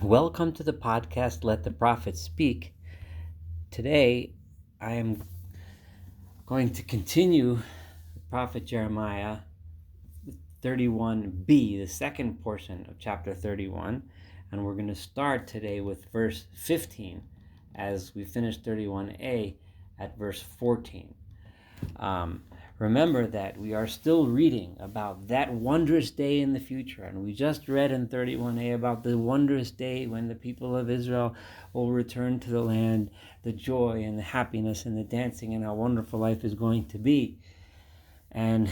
Welcome to the podcast, Let the Prophet Speak. Today, I am going to continue the Prophet Jeremiah 31b, the second portion of chapter 31, and we're going to start today with verse 15 as we finish 31a at verse 14. Remember that we are still reading about that wondrous day in the future, and we just read in 31a about the wondrous day when the people of Israel will return to the land, the joy and the happiness and the dancing, and how wonderful life is going to be. And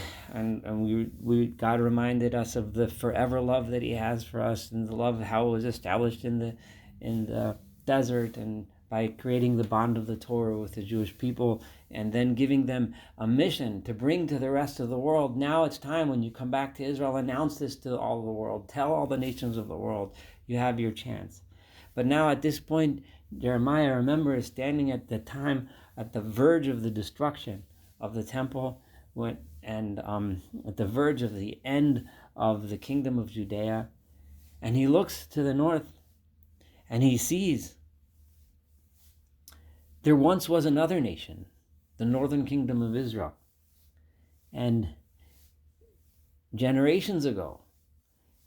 God reminded us of the forever love that He has for us, and the love how it was established in the desert, and by creating the bond of the Torah with the Jewish people, and then giving them a mission to bring to the rest of the world. Now it's time, when you come back to Israel, announce this to all the world. Tell all the nations of the world, you have your chance. But now at this point, Jeremiah, remember, is standing at the time, at the verge of the destruction of the temple, and at the verge of the end of the kingdom of Judea. And he looks to the north, and he sees there once was another nation, the northern kingdom of Israel. And generations ago,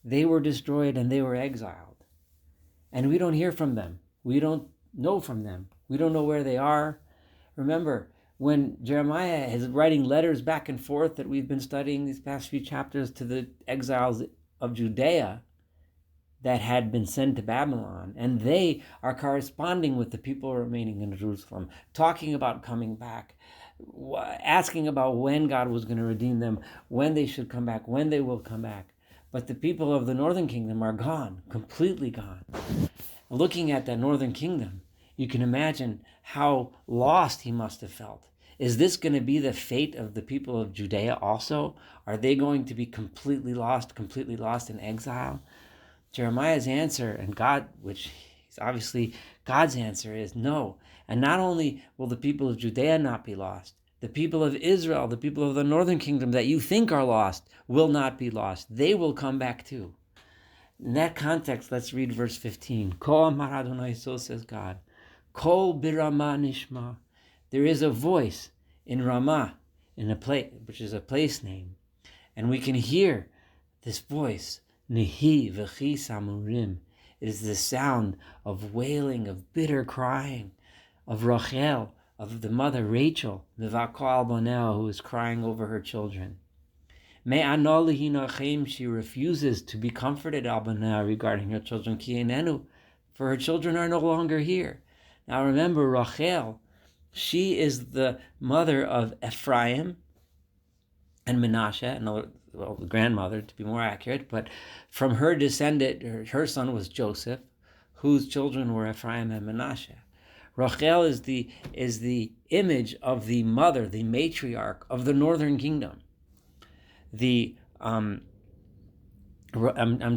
they were destroyed and they were exiled. And we don't hear from them. We don't know from them. We don't know where they are. Remember, when Jeremiah is writing letters back and forth that we've been studying these past few chapters to the exiles of Judea that had been sent to Babylon, and they are corresponding with the people remaining in Jerusalem, talking about coming back, asking about when God was going to redeem them, when they should come back, when they will come back. But the people of the northern kingdom are gone, completely gone. Looking at that northern kingdom, you can imagine how lost he must have felt. Is this going to be the fate of the people of Judea also? Are they going to be completely lost in exile? Jeremiah's answer, and God, which is obviously God's answer, is no. And not only will the people of Judea not be lost, the people of Israel, the people of the northern kingdom that you think are lost, will not be lost. They will come back too. In that context, let's read verse 15. Kol amar Adonai, so says God. Kol birama nishma. There is a voice in Ramah, in a place, which is a place name, and we can hear this voice. Nihi v'chi samurim. It is the sound of wailing, of bitter crying, of Rachel, of the mother Rachel, mivako al boneo, who is crying over her children. Me'anol hinachem, she refuses to be comforted al boneo regarding her children. Ki enenu, for her children are no longer here. Now remember, Rachel, she is the mother of Ephraim and Manasseh, and the grandmother, to be more accurate, but from her descendant, her son was Joseph, whose children were Ephraim and Manasseh. Rachel is the image of the mother, the matriarch of the northern kingdom. I'm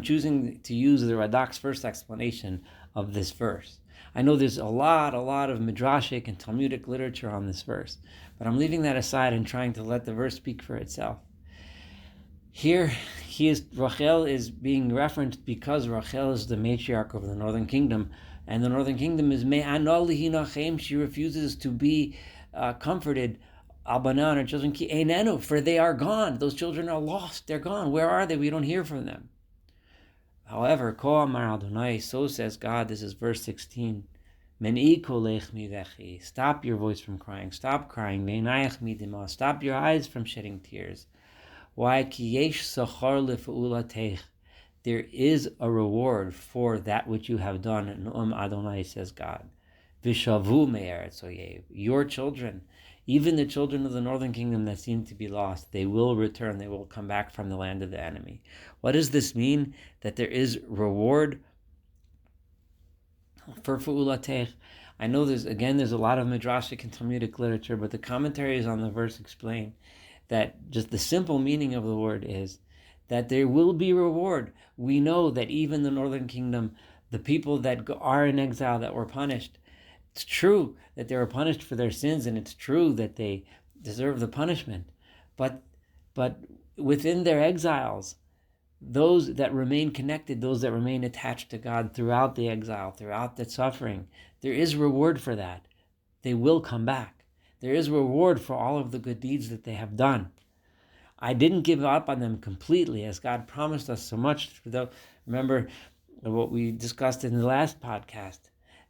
choosing to use the Radak's first explanation of this verse. I know there's a lot of midrashic and Talmudic literature on this verse, but I'm leaving that aside and trying to let the verse speak for itself. Here, Rachel is being referenced because Rachel is the matriarch of the northern kingdom, and the northern kingdom is me'anol hinachem. She refuses to be comforted. Albana and her children, ki einenu, for they are gone. Those children are lost. They're gone. Where are they? We don't hear from them. However, Ko amar Adonai, so says God. This is verse 16. Men'i kolech mivechi. Stop your voice from crying. Stop crying. Me'inayach midima. Stop your eyes from shedding tears. Why? Ki yesh sachar lefa'ulatech. There is a reward for that which you have done. Nu'am Adonai, says God. Vishavu me'eretz oyev. Your children, even the children of the northern kingdom that seem to be lost, they will return. They will come back from the land of the enemy. What does this mean? That there is reward for fa'ulatech. I know there's a lot of midrashic and Talmudic literature, but the commentaries on the verse explain that just the simple meaning of the word is that there will be reward. We know that even the northern kingdom, the people that are in exile, that were punished, it's true that they were punished for their sins, and it's true that they deserve the punishment. But within their exiles, those that remain connected, those that remain attached to God throughout the exile, throughout the suffering, there is reward for that. They will come back. There is reward for all of the good deeds that they have done. I didn't give up on them completely, as God promised us so much. Remember what we discussed in the last podcast,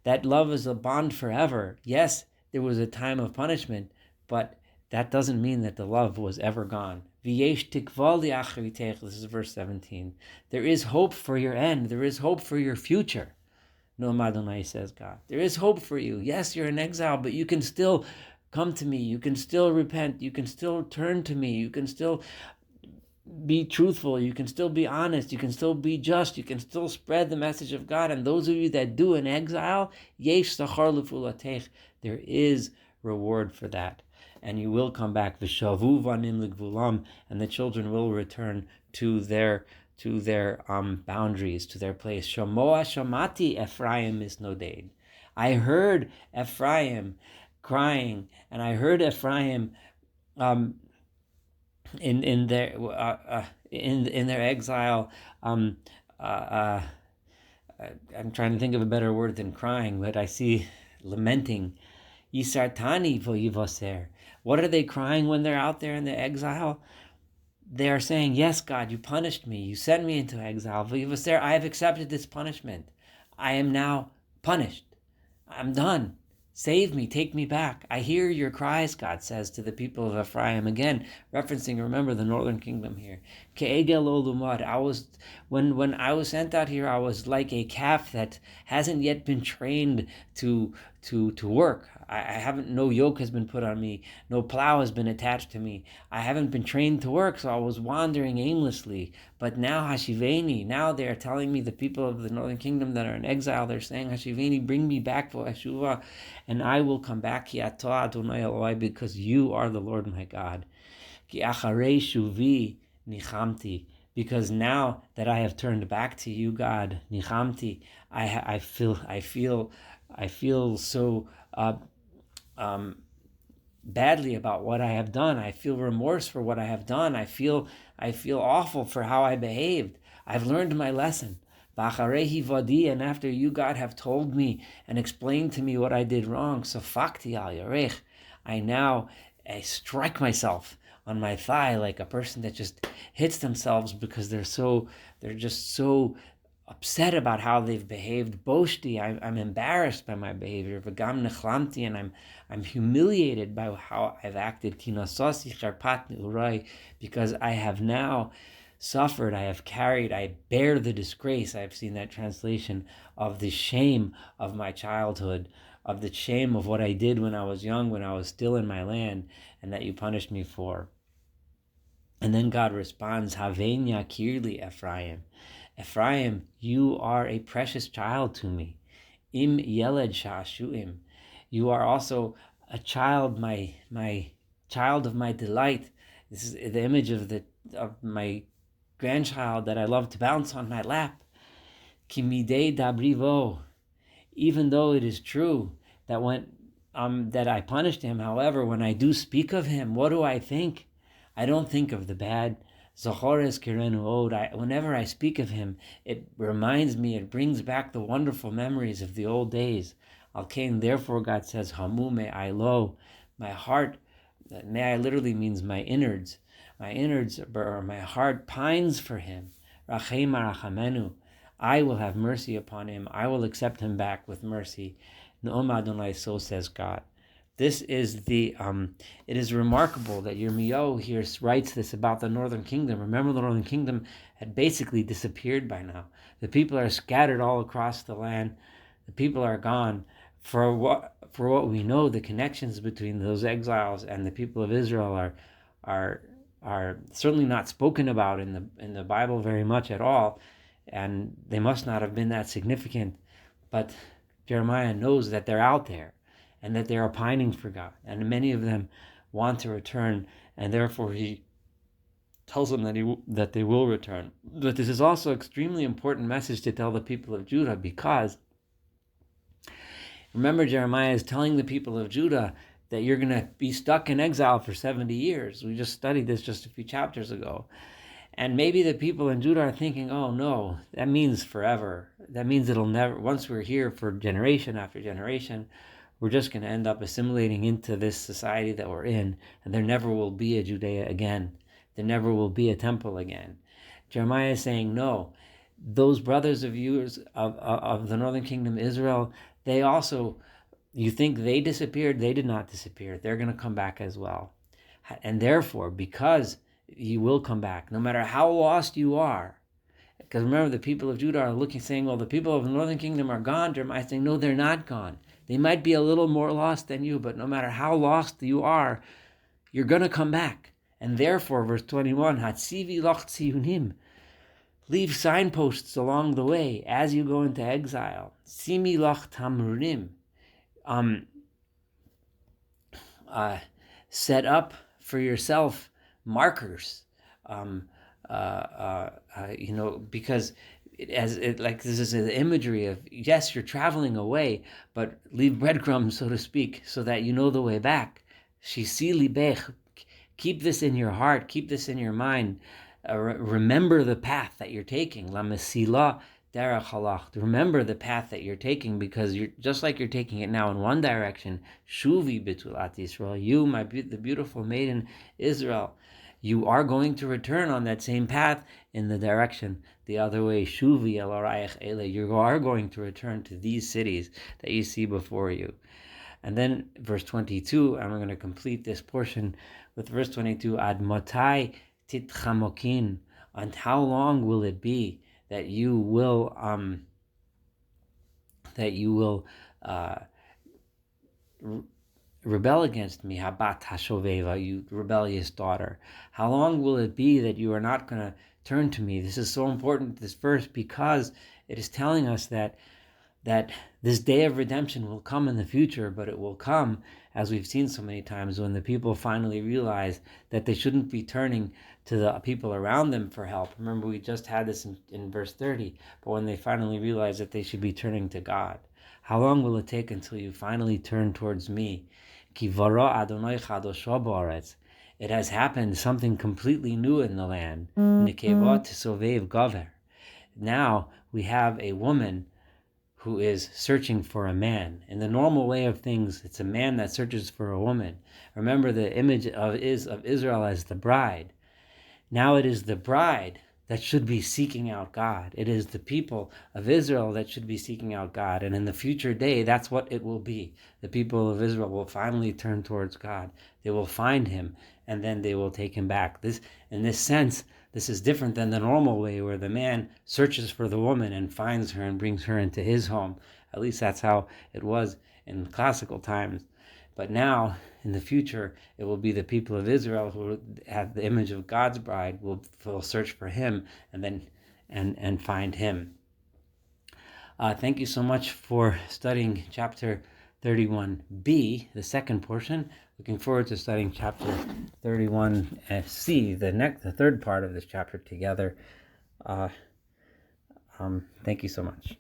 that love is a bond forever. Yes, there was a time of punishment, but that doesn't mean that the love was ever gone. This is verse 17. There is hope for your end. There is hope for your future. No, Madonai, says God. There is hope for you. Yes, you're in exile, but you can still come to me. You can still repent. You can still turn to me. You can still be truthful. You can still be honest. You can still be just. You can still spread the message of God. And those of you that do in exile, yesh sachar lefulatech, there is reward for that. And you will come back, v'shavu vanim legvulam, and the children will return to their boundaries, to their place. Shamoa shamati Ephraim misnodein. I heard Ephraim crying, and I heard Ephraim in their exile. I'm trying to think of a better word than crying, but I see lamenting. Yisartani voyivoser. What are they crying when they're out there in the exile? They are saying, yes, God, you punished me. You sent me into exile. Voyivoser, I have accepted this punishment. I am now punished. I'm done. Save me, take me back. I hear your cries, God says to the people of Ephraim. Again, referencing, remember, the northern kingdom here. Ke'egel olumad. When I was sent out here, I was like a calf that hasn't yet been trained to work. I haven't, no yoke has been put on me. No plow has been attached to me. I haven't been trained to work, so I was wandering aimlessly. But now Hashiveni, now they are telling me, the people of the northern kingdom that are in exile, they're saying, Hashiveni, bring me back for Eshuva, and I will come back, Ki ato Adonai Eloi, because you are the Lord my God. Ki acharei shuvi nichamti, because now that I have turned back to you, God, nichamti, I feel so badly about what I have done. I feel remorse for what I have done. I feel awful for how I behaved. I've learned my lesson. And after you, God, have told me and explained to me what I did wrong, safakti al yarech, I strike myself on my thigh like a person that just hits themselves because they're just so upset about how they've behaved. Boshti, I'm embarrassed by my behavior. V'gam nechlamti, and I'm humiliated by how I've acted. Kinasasi charpat neurai, because I have now suffered, I have carried, I bear the disgrace. I've seen that translation of the shame of my childhood, of the shame of what I did when I was young, when I was still in my land, and that you punished me for. And then God responds, Havenya kirli Ephraim. Ephraim, you are a precious child to me. Im yeled shashuim. You are also a child, my child of my delight. This is the image of my grandchild that I love to bounce on my lap. Kimidei dabrivo. Even though it is true that that I punished him, however, when I do speak of him, what do I think? I don't think of the bad. Zachores kirenu od. Whenever I speak of him, it reminds me, it brings back the wonderful memories of the old days. Al-Kain, therefore, God says, Hamu me'ai lo, my heart, me'ai literally means my innards. My innards, or my heart, pines for him. Rachem arachamenu. I will have mercy upon him. I will accept him back with mercy. No'om Adonai, so says God. This is it is remarkable that Yirmiyahu here writes this about the northern kingdom. Remember, the northern kingdom had basically disappeared by now. The people are scattered all across the land. The people are gone. For what we know, the connections between those exiles and the people of Israel are certainly not spoken about in the Bible very much at all, and they must not have been that significant. But Jeremiah knows that they're out there, and that they are pining for God, and many of them want to return, and therefore he tells them that they will return. But this is also an extremely important message to tell the people of Judah, because remember, Jeremiah is telling the people of Judah that you're going to be stuck in exile for 70 years. We just studied this just a few chapters ago. And maybe the people in Judah are thinking, oh no, that means forever. That means it'll never, once we're here for generation after generation, we're just going to end up assimilating into this society that we're in, and there never will be a Judea again. There never will be a temple again. Jeremiah is saying, no, those brothers of yours of the northern kingdom, Israel, they also, you think they disappeared? They did not disappear. They're going to come back as well. And therefore, because you will come back, no matter how lost you are. Because remember, the people of Judah are looking, saying, well, the people of the northern kingdom are gone. Jeremiah is saying, no, they're not gone. They might be a little more lost than you, but no matter how lost you are, you're going to come back. And therefore, verse 21, Hatzivi loch tziyunim, leave signposts along the way as you go into exile. Simi loch tamrurim, set up for yourself markers, because like this is an imagery of, yes, you're traveling away, but leave breadcrumbs, so to speak, so that you know the way back. Shisi libech, keep this in your heart, keep this in your mind. Remember the path that you're taking. La mesila derech halach. Remember the path that you're taking, because you're just like you're taking it now in one direction. Shuvi betulat Yisrael. You, the beautiful maiden Israel, you are going to return on that same path in the direction the other way. Shuvi el arayach ele. You are going to return to these cities that you see before you. And then verse 22, and we're going to complete this portion with verse 22. Ad matai titchamokin. And how long will it be that you will rebel against me? Habat hashoveva, you rebellious daughter. How long will it be that you are not going to turn to me? This is so important, this verse, because it is telling us that this day of redemption will come in the future, but it will come, as we've seen so many times, when the people finally realize that they shouldn't be turning to the people around them for help. Remember, we just had this in verse 30, but when they finally realize that they should be turning to God. How long will it take until you finally turn towards me? Ki vara Adonai chadosha ba'aretz. It has happened, something completely new in the land. Nekeva tisovev gaver. Now we have a woman who is searching for a man. In the normal way of things, it's a man that searches for a woman. Remember, the image of Israel as the bride. Now it is the bride that should be seeking out God. It is the people of Israel that should be seeking out God. And in the future day, that's what it will be. The people of Israel will finally turn towards God. They will find him, and then they will take him back. In this sense, this is different than the normal way where the man searches for the woman and finds her and brings her into his home. At least that's how it was in classical times. But now, in the future, it will be the people of Israel who have the image of God's bride will search for him and then find him. Thank you so much for studying chapter 31b, the second portion. Looking forward to studying chapter 31c, the third part of this chapter together. Thank you so much.